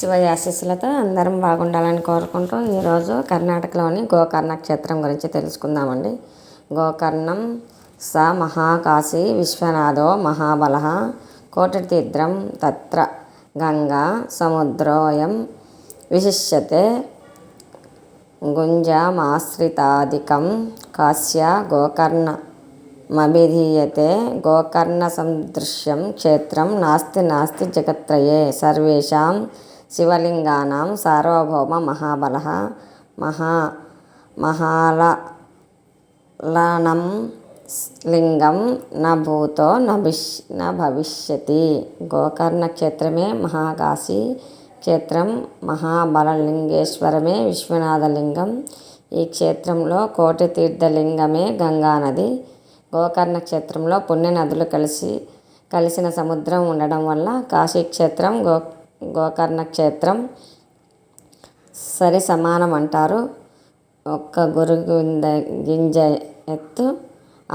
శివయ్య ఆశీస్సులతో అందరం బాగుండాలని కోరుకుంటూ ఈరోజు కర్ణాటకలోని గోకర్ణ క్షేత్రం గురించి తెలుసుకుందామండి. గోకర్ణం స మహాకాశీ విశ్వనాథో మహాబలః కోటితీర్థం తత్ర గంగా సముద్రోయం విశిష్యతే గుంజమాశ్రితాదికం కాశ్య గోకర్ణమభిధీయతే. గోకర్ణ సందృశ్యం క్షేత్రం నాస్తి జగత్రయే సర్వేషాం శివలింగానాం సార్వభౌమ మహాబలః మహాలనం లింగం న భూతో న భవిష్యతి. గోకర్ణ క్షేత్రమే మహాకాశీ క్షేత్రం, మహాబలలింగేశ్వరమే విశ్వనాథలింగం. ఈ క్షేత్రంలో కోటి తీర్థలింగమే గంగానది. గోకర్ణ క్షేత్రంలో పుణ్య నదులు కలిసిన సముద్రం ఉండడం వల్ల కాశీక్షేత్రం గోకర్ణ క్షేత్రం సరి సమానం అంటారు. ఒక్క గింజ ఎత్తు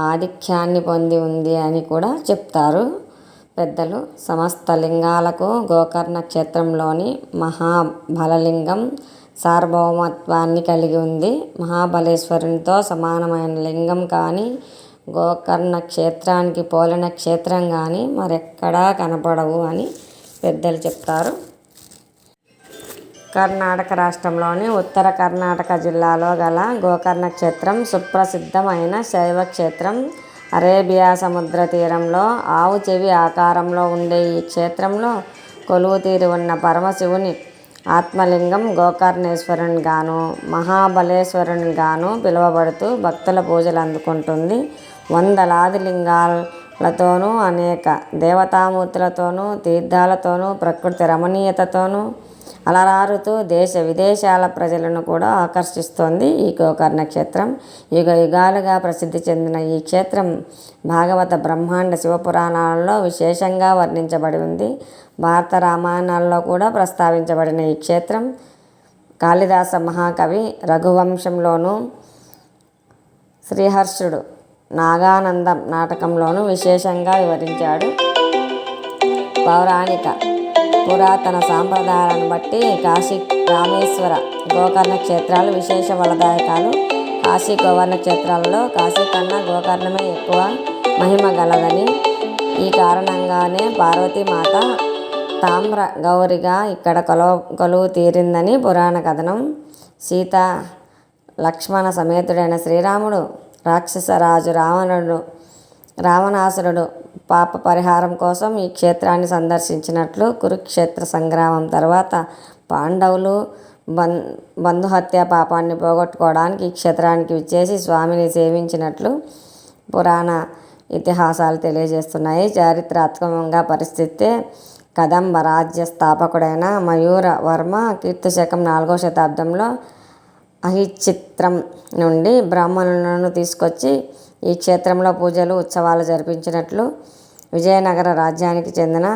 ఆధిక్యాన్ని పొంది ఉంది అని కూడా చెప్తారు పెద్దలు. సమస్త లింగాలకు గోకర్ణ క్షేత్రంలోని మహాబలలింగం సార్వభౌమత్వాన్ని కలిగి ఉంది. మహాబలేశ్వరునితో సమానమైన లింగం కానీ, గోకర్ణ క్షేత్రానికి పోలిన క్షేత్రం కానీ మరెక్కడా కనపడవు అని పెద్దలు చెప్తారు. కర్ణాటక రాష్ట్రంలోని ఉత్తర కర్ణాటక జిల్లాలో గల గోకర్ణ క్షేత్రం సుప్రసిద్ధమైన శైవ క్షేత్రం. అరేబియా సముద్ర తీరంలో ఆవు చెవి ఆకారంలో ఉండే ఈ క్షేత్రంలో కొలువుతీరి ఉన్న పరమశివుని ఆత్మలింగం గోకర్ణేశ్వరునిగాను మహాబలేశ్వరునిగాను పిలువబడుతూ భక్తుల పూజలు అందుకుంటుంది. వందలాది లింగాలతోనూ, అనేక దేవతామూర్తులతోనూ, తీర్థాలతోనూ, ప్రకృతి రమణీయతతోనూ అలరారుతూ దేశ విదేశాల ప్రజలను కూడా ఆకర్షిస్తోంది ఈ గోకర్ణ క్షేత్రం. యుగ యుగాలుగా ప్రసిద్ధి చెందిన ఈ క్షేత్రం భాగవత, బ్రహ్మాండ, శివపురాణాలలో విశేషంగా వర్ణించబడి ఉంది. భారత రామాయణాల్లో కూడా ప్రస్తావించబడిన ఈ క్షేత్రం కాళిదాస మహాకవి రఘువంశంలోనూ, శ్రీహర్షుడు నాగానందం నాటకంలోనూ విశేషంగా వివరించాడు. పౌరాణిక పురాతన సాంప్రదాయాలను బట్టి కాశీ, రామేశ్వర, గోకర్ణ క్షేత్రాలు విశేష ఫలదాయకాలు. కాశీ, గోకర్ణ క్షేత్రాలలో కాశీ కన్నా గోకర్ణమే ఎక్కువ మహిమ గలదని, ఈ కారణంగానే పార్వతీమాత తామ్ర గౌరిగా ఇక్కడ కొలువు తీరిందని పురాణ కథనం. సీత లక్ష్మణ సమేతుడైన శ్రీరాముడు రాక్షసరాజు రావణాసురుడు పాప పరిహారం కోసం ఈ క్షేత్రాన్ని సందర్శించినట్లు, కురుక్షేత్ర సంగ్రామం తర్వాత పాండవులు బంధుహత్య పాపాన్ని పోగొట్టుకోవడానికి ఈ క్షేత్రానికి విచ్చేసి స్వామిని సేవించినట్లు పురాణ ఇతిహాసాలు తెలియజేస్తున్నాయి. చారిత్రాత్మకంగా పరిస్థితే కదంబ రాజ్య స్థాపకుడైన మయూర వర్మ కీర్తిశకం 4వ శతాబ్దంలో అహిచిత్రం నుండి బ్రాహ్మణులను తీసుకొచ్చి ఈ క్షేత్రంలో పూజలు, ఉత్సవాలు జరిపించినట్లు విజయనగర రాజ్యానికి చెందిన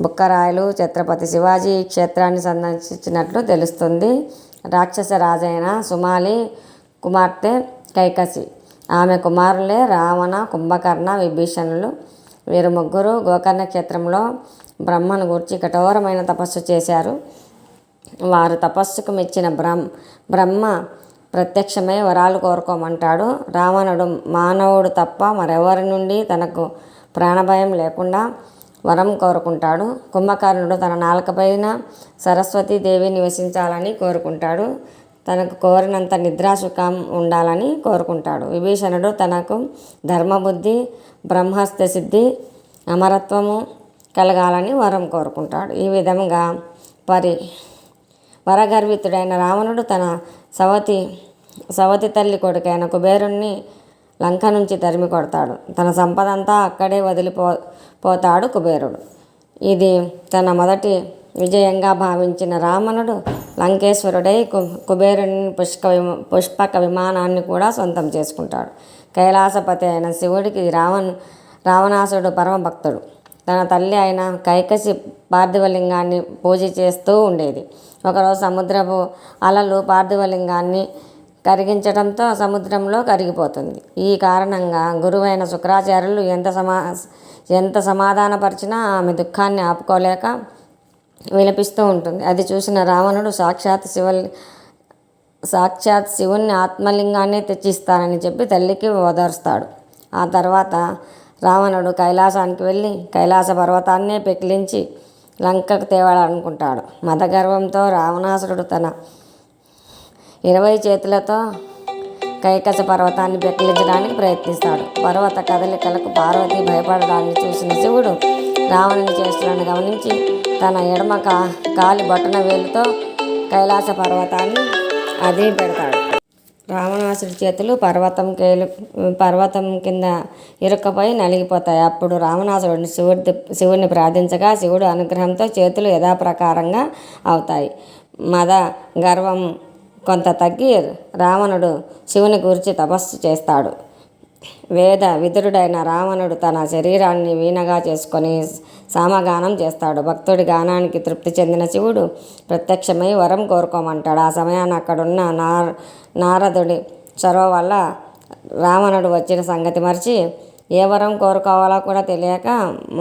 బుక్కరాయలు ఛత్రపతి శివాజీ ఈ క్షేత్రాన్ని సందర్శించినట్లు తెలుస్తుంది. రాక్షస రాజైన సుమాలి కుమార్తె కైకసి, ఆమె కుమారులే రావణ, కుంభకర్ణ, విభీషణులు. వీరు ముగ్గురు గోకర్ణ క్షేత్రంలో బ్రహ్మను గూర్చి కఠోరమైన తపస్సు చేశారు. వారు తపస్సుకు మెచ్చిన బ్రహ్మ ప్రత్యక్షమై వరాలు కోరుకోమంటాడు. రావణుడు మానవుడు తప్ప మరెవరి నుండి తనకు ప్రాణభయం లేకుండా వరం కోరుకుంటాడు. కుంభకర్ణుడు తన నాలుకపైన సరస్వతీదేవి నివసించాలని కోరుకుంటాడు. తనకు కోరినంత నిద్రాసుఖం ఉండాలని కోరుకుంటాడు. విభీషణుడు తనకు ధర్మబుద్ధి, బ్రహ్మస్త్య సిద్ధి, అమరత్వము కలగాలని వరం కోరుకుంటాడు. ఈ విధంగా వరగర్వితుడైన రావణుడు తన సవతి తల్లి కొడుకైన కుబేరుణ్ణి లంక నుంచి తరిమి కొడతాడు. తన సంపదంతా అక్కడే వదిలిపోతాడు కుబేరుడు. ఇది తన మొదటి విజయంగా భావించిన రావణుడు లంకేశ్వరుడై కుబేరుని పుష్పక విమానాన్ని కూడా సొంతం చేసుకుంటాడు. కైలాసపతి అయిన శివుడికి రావణాసురుడు పరమ భక్తుడు. తన తల్లి అయిన కైకసి పార్థివలింగాన్ని పూజ చేస్తూ ఉండేది. ఒకరోజు సముద్రపు అలలు పార్థివలింగాన్ని కరిగించడంతో సముద్రంలో కరిగిపోతుంది. ఈ కారణంగా గురువైన శుక్రాచార్యులు ఎంత సమాధానపరిచినా ఆమె దుఃఖాన్ని ఆపుకోలేక విలపిస్తూ ఉంటుంది. అది చూసిన రావణుడు సాక్షాత్ శివుని ఆత్మలింగాన్ని తెచ్చిస్తానని చెప్పి తల్లికి ఓదారుస్తాడు. ఆ తర్వాత రావణుడు కైలాసానికి వెళ్ళి కైలాస పర్వతాన్నే పెకిలించి లంకకు తేవాలనుకుంటాడు. మదగర్వంతో రావణాసురుడు తన 20 చేతులతో కైకస పర్వతాన్ని పెకిలించడానికి ప్రయత్నిస్తాడు. పర్వత కదలికలకు పార్వతి భయపడడాన్ని చూసిన శివుడు రావణుని చేష్టలను గమనించి తన ఎడమ కాలి బొటన వేలుతో కైలాస పర్వతాన్ని అదే పెడతాడు. రావణాసుడి చేతులు పర్వతం కింద ఇరుక్కుపోయి నలిగిపోతాయి. అప్పుడు రావణాసురుడిని శివుడిని ప్రార్థించగా శివుడు అనుగ్రహంతో చేతులు యథాప్రకారంగా అవుతాయి. మద గర్వం కొంత తగ్గి రావణుడు శివుని గురించి తపస్సు చేస్తాడు. వేద విదురుడైన రావణుడు తన శరీరాన్ని వీణగా చేసుకొని సామగానం చేస్తాడు. భక్తుడి గానానికి తృప్తి చెందిన శివుడు ప్రత్యక్షమై వరం కోరుకోమంటాడు. ఆ సమయాన్ని అక్కడున్న నారదుడి చొరవ వల్ల రావణుడు వచ్చిన సంగతి మరిచి ఏ వరం కోరుకోవాలో కూడా తెలియక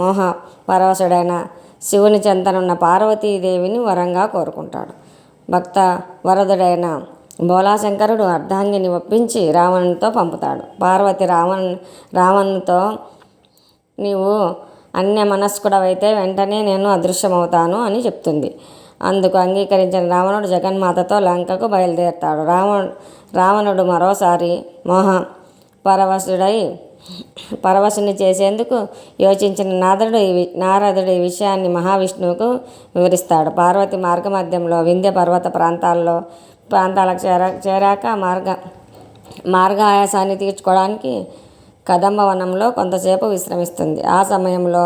మోహ పరవశుడైన శివుని చెంతనున్న పార్వతీదేవిని వరంగా కోరుకుంటాడు. భక్త వరదుడైన బోలాశంకరుడు అర్ధాంగిని ఒప్పించి రావణునితో పంపుతాడు. పార్వతి రావణునితో నీవు అన్యమనస్కుడవైతే వెంటనే నేను అదృశ్యమవుతాను అని చెప్తుంది. అందుకు అంగీకరించిన రావణుడు జగన్మాతతో లంకకు బయలుదేరుతాడు. రావణుడు మరోసారి మోహ పరవశుని చేసేందుకు యోచించిన నారదుడు ఈ విషయాన్ని మహావిష్ణువుకు వివరిస్తాడు. పార్వతి మార్గమధ్యంలో వింధ్య పర్వత ప్రాంతాలకు చేరాక మార్గాయాసాన్ని తీర్చుకోవడానికి కదంబవనంలో కొంతసేపు విశ్రమిస్తుంది. ఆ సమయంలో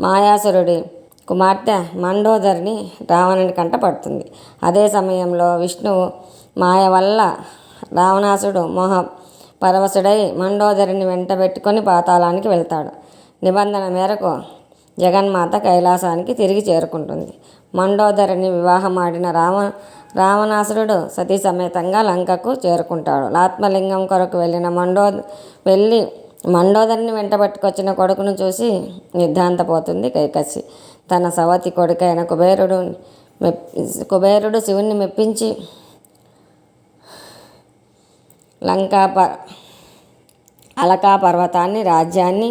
మాయాసురుడి కుమార్తె మండోదరిని రావణుని కంట పడుతుంది. అదే సమయంలో విష్ణువు మాయ వల్ల రావణాసుడు మోహ పరవశుడై మండోదరిని వెంటబెట్టుకొని పాతాళానికి వెళ్తాడు. నిబంధన మేరకు జగన్మాత కైలాసానికి తిరిగి చేరుకుంటుంది. మండోదరిని వివాహమాడిన రావణాసురుడు సతీ సమేతంగా లంకకు చేరుకుంటాడు. ఆత్మలింగం కొరకు వెళ్ళి మండోదరిని వెంటబట్టుకొచ్చిన కొడుకును చూసి నిర్ధాంతపోతుంది కైకసి. తన సవతి కొడుకైన కుబేరుడు శివుణ్ణి మెప్పించి అలకా పర్వతాన్ని, రాజ్యాన్ని,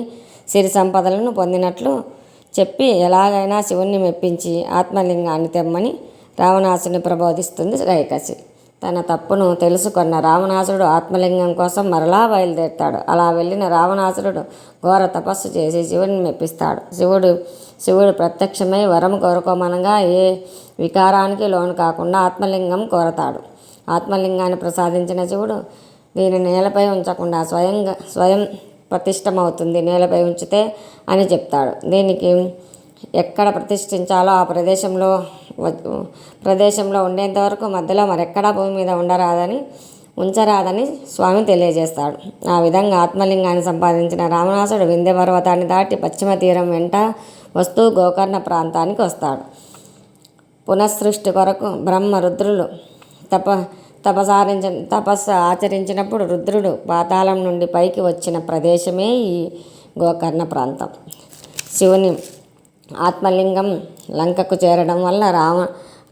సిరి సంపదలను పొందినట్లు చెప్పి ఎలాగైనా శివుణ్ణి మెప్పించి ఆత్మలింగాన్ని తెమ్మని రావణాసుని ప్రబోధిస్తుంది కైకసి. తన తప్పును తెలుసుకున్న రావణాసురుడు ఆత్మలింగం కోసం మరలా బయలుదేరుతాడు. అలా వెళ్ళిన రావణాసురుడు ఘోర తపస్సు చేసి శివుడిని మెప్పిస్తాడు. శివుడు ప్రత్యక్షమై వరం కోరుకోమనగా ఏ వికారానికి లోను కాకుండా ఆత్మలింగం కోరతాడు. ఆత్మలింగాన్ని ప్రసాదించిన శివుడు దీని నేలపై ఉంచకుండా స్వయం ప్రతిష్టమవుతుంది, నేలపై ఉంచితే అని చెప్తాడు. దీనికి ఎక్కడ ప్రతిష్ఠించాలో ఆ ప్రదేశంలో ఉండేంత వరకు మధ్యలో మరెక్కడా భూమి మీద ఉంచరాదని స్వామి తెలియజేస్తాడు. ఆ విధంగా ఆత్మలింగాన్ని సంపాదించిన రావణాసుడు వింధ్య పర్వతాన్ని దాటి పశ్చిమ తీరం వెంట వస్తూ గోకర్ణ ప్రాంతానికి వస్తాడు. పునఃసృష్టి కొరకు బ్రహ్మ రుద్రులు తపస్సు ఆచరించినప్పుడు రుద్రుడు పాతాళం నుండి పైకి వచ్చిన ప్రదేశమే ఈ గోకర్ణ ప్రాంతం. శివుని ఆత్మలింగం లంకకు చేరడం వల్ల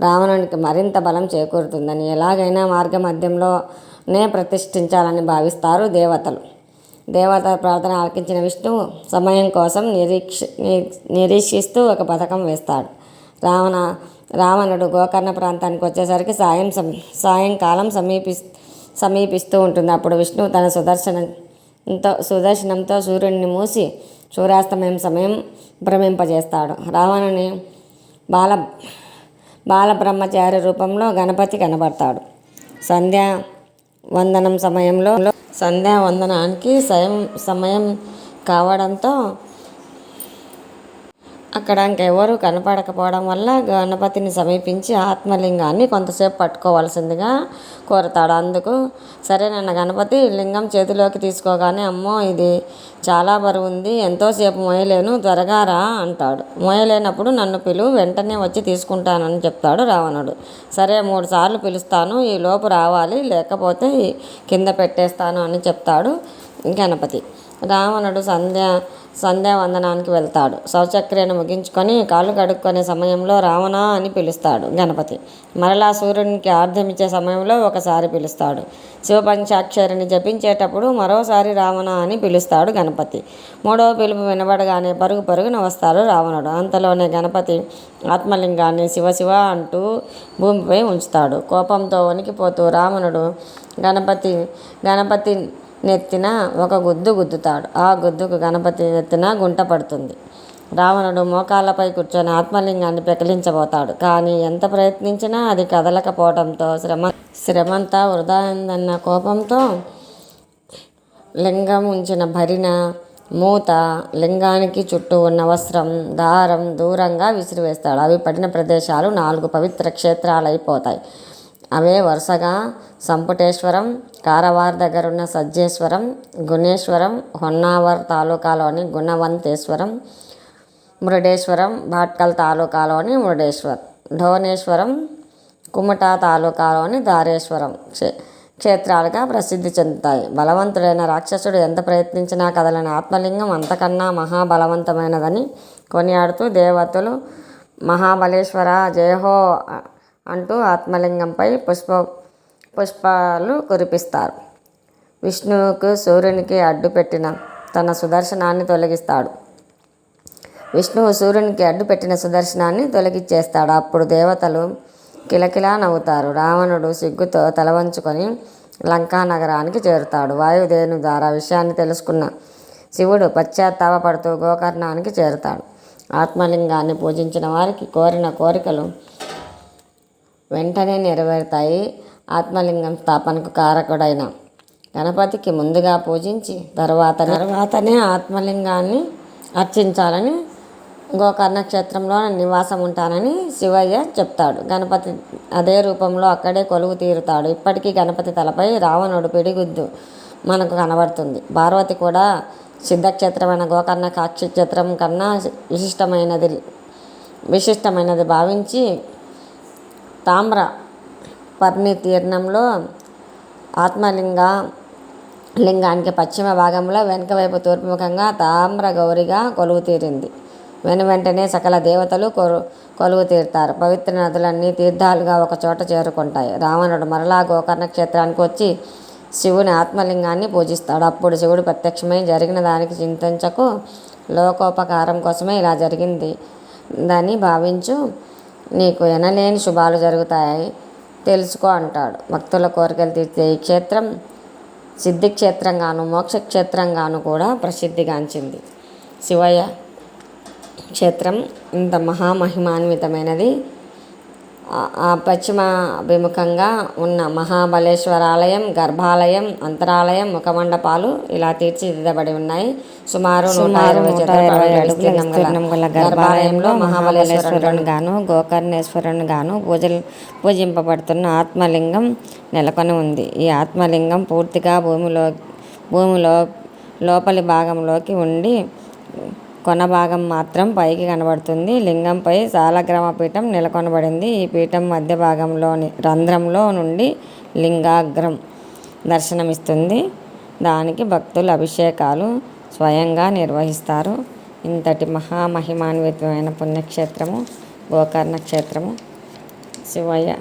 రావణునికి మరింత బలం చేకూరుతుందని, ఎలాగైనా మార్గమధ్యంలోనే ప్రతిష్ఠించాలని భావిస్తారు దేవతలు. దేవత ప్రార్థన ఆలకించిన విష్ణువు సమయం కోసం నిరీక్షిస్తూ ఒక పథకం వేస్తాడు. రావణుడు గోకర్ణ ప్రాంతానికి వచ్చేసరికి సాయంకాలం సమీపిస్తూ ఉంటుంది. అప్పుడు విష్ణువు తన సుదర్శనంతో సూర్యుడిని మూసి సూర్యాస్తమయం సమయం భ్రమింపజేస్తాడు. రావణుని బాలబ్రహ్మచారి రూపంలో గణపతి కనబడతాడు. సంధ్యావందనానికి సమయం కావడంతో అక్కడ ఇంకెవరూ కనపడకపోవడం వల్ల గణపతిని సమీపించి ఆత్మలింగాన్ని కొంతసేపు పట్టుకోవాల్సిందిగా కోరతాడు. అందుకు సరే నన్న గణపతి లింగం చేతిలోకి తీసుకోగానే అమ్మో ఇది చాలా బరువు ఉంది, ఎంతోసేపు మోయలేను, త్వరగా రా అంటాడు. మోయలేనప్పుడు నన్ను పిలువు, వెంటనే వచ్చి తీసుకుంటానని చెప్తాడు రావణుడు. సరే 3 సార్లు పిలుస్తాను, ఈ లోపు రావాలి, లేకపోతే కింద పెట్టేస్తాను అని చెప్తాడు గణపతి. రావణుడు సంధ్యావందనానికి వెళ్తాడు. శౌచక్రియను ముగించుకొని కాళ్ళు కడుక్కునే సమయంలో రావణ అని పిలుస్తాడు గణపతి. మరలా సూర్యునికి ఆర్ధమిచ్చే సమయంలో ఒకసారి పిలుస్తాడు. శివపంచాక్షరిని జపించేటప్పుడు మరోసారి రావణ అని పిలుస్తాడు గణపతి. మూడవ పిలుపు వినబడగానే పరుగు పరుగున వస్తాడు రావణుడు. అంతలోనే గణపతి ఆత్మలింగాన్ని శివశివ అంటూ భూమిపై ఉంచుతాడు. కోపంతో వణికిపోతూ రావణుడు గణపతి నెత్తిన ఒక గుద్దుతాడు. ఆ గుద్దుకు గణపతి నెత్తిన గుంట పడుతుంది. రావణుడు మోకాళ్ళపై కూర్చొని ఆత్మలింగాన్ని పెకిలించబోతాడు. కానీ ఎంత ప్రయత్నించినా అది కదలకపోవడంతో శ్రమంతా వృధా అయిందన్న కోపంతో లింగం ఉంచిన భరిణ, మూత, లింగానికి చుట్టూ ఉన్న వస్త్రం, దారం దూరంగా విసిరివేస్తాడు. అవి పడిన ప్రదేశాలు 4 పవిత్ర క్షేత్రాలైపోతాయి. అవే వరుసగా సంపుటేశ్వరం, కారవార్ దగ్గరున్న సజ్జేశ్వరం, గుణేశ్వరం, హొన్నావర్ తాలూకాలోని గుణవంతేశ్వరం, మురుడేశ్వరం, భాట్కల్ తాలూకాలోని మురుడేశ్వర్, ఢోనేశ్వరం, కుమటా తాలూకాలోని దారేశ్వరం క్షేత్రాలుగా ప్రసిద్ధి చెందుతాయి. బలవంతుడైన రాక్షసుడు ఎంత ప్రయత్నించినా కదలని ఆత్మలింగం అంతకన్నా మహాబలవంతమైనదని కొనియాడుతూ దేవతలు మహాబలేశ్వర జయహో అంటూ ఆత్మలింగంపై పుష్పాలు కురిపిస్తారు. విష్ణువుకు సూర్యునికి అడ్డుపెట్టిన తన సుదర్శనాన్ని తొలగిస్తాడు. విష్ణువు సూర్యునికి అడ్డుపెట్టిన సుదర్శనాన్ని తొలగిచ్చేస్తాడు. అప్పుడు దేవతలు కిలకిలా నవ్వుతారు. రావణుడు సిగ్గుతో తలవంచుకొని లంకా నగరానికి చేరుతాడు. వాయుదేవుని ద్వారా విషయాన్ని తెలుసుకున్న శివుడు పశ్చాత్తాపడుతూ గోకర్ణానికి చేరుతాడు. ఆత్మలింగాన్ని పూజించిన వారికి కోరిన కోరికలు వెంటనే నెరవేరుతాయి. ఆత్మలింగం స్థాపనకు కారకుడైన గణపతికి ముందుగా పూజించి తర్వాతనే ఆత్మలింగాన్ని అర్చించాలని గోకర్ణ క్షేత్రంలో నివాసం ఉంటానని శివయ్య చెప్తాడు. గణపతి అదే రూపంలో అక్కడే కొలువు తీరుతాడు. ఇప్పటికీ గణపతి తలపై రావణుడు పిడిగుద్దు మనకు కనబడుతుంది. పార్వతి కూడా సిద్ధక్షేత్రమైన గోకర్ణ కాక్షి క్షేత్రం కన్నా విశిష్టమైనది భావించి తామ్ర పర్ణి తీర్ణంలో లింగానికి పశ్చిమ భాగంలో వెనుక వైపు తూర్పుముఖంగా తామ్ర గౌరిగా కొలువు తీరింది. వెంటనే సకల దేవతలు కొలువు తీరుతారు. పవిత్ర నదులన్నీ తీర్థాలుగా ఒక చోట చేరుకుంటాయి. రావణుడు మరలా గోకర్ణ క్షేత్రానికి వచ్చి శివుని ఆత్మలింగాన్ని పూజిస్తాడు. అప్పుడు శివుడు ప్రత్యక్షమై జరిగిన దానికి చింతించకు, లోకోపకారం కోసమే ఇలా జరిగిందని భావించు, నీకు ఎనలేని శుభాలు జరుగుతాయి తెలుసుకో అంటాడు. భక్తుల కోరికలు తీర్చే ఈ క్షేత్రం సిద్ధిక్షేత్రంగాను మోక్షక్షేత్రంగాను కూడా ప్రసిద్ధిగాంచింది. శివయ్య క్షేత్రం ఇంత మహామహిమాన్వితమైనది. పశ్చిమాభిముఖంగా ఉన్న మహాబలేశ్వరాలయం, గర్భాలయం, అంతరాలయం, ముఖమండపాలు ఇలా తీర్చిదిద్దబడి ఉన్నాయి. సుమారు 120 అడుగుల విస్తీర్ణం గల గర్భాలయంలో మహాబలేశ్వరుని గాను గోకర్ణేశ్వరుని గాను పూజింపబడుతున్న ఆత్మలింగం నెలకొని ఉంది. ఈ ఆత్మలింగం పూర్తిగా భూమిలో లోపలి భాగంలోకి ఉండి కొన భాగం మాత్రం పైకి కనబడుతుంది. లింగంపై సాలగ్రామ పీఠం నెలకొనబడింది. ఈ పీఠం మధ్య భాగంలోని రంధ్రంలో నుండి లింగాగ్రం దర్శనమిస్తుంది. దానికి భక్తులు అభిషేకాలు స్వయంగా నిర్వహిస్తారు. ఇంతటి మహామహిమాన్వితమైన పుణ్యక్షేత్రము గోకర్ణ క్షేత్రము. శివయ్య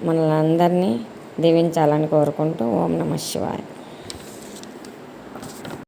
మనలందరినీ దీవించాలని కోరుకుంటూ ఓం నమః శివాయ.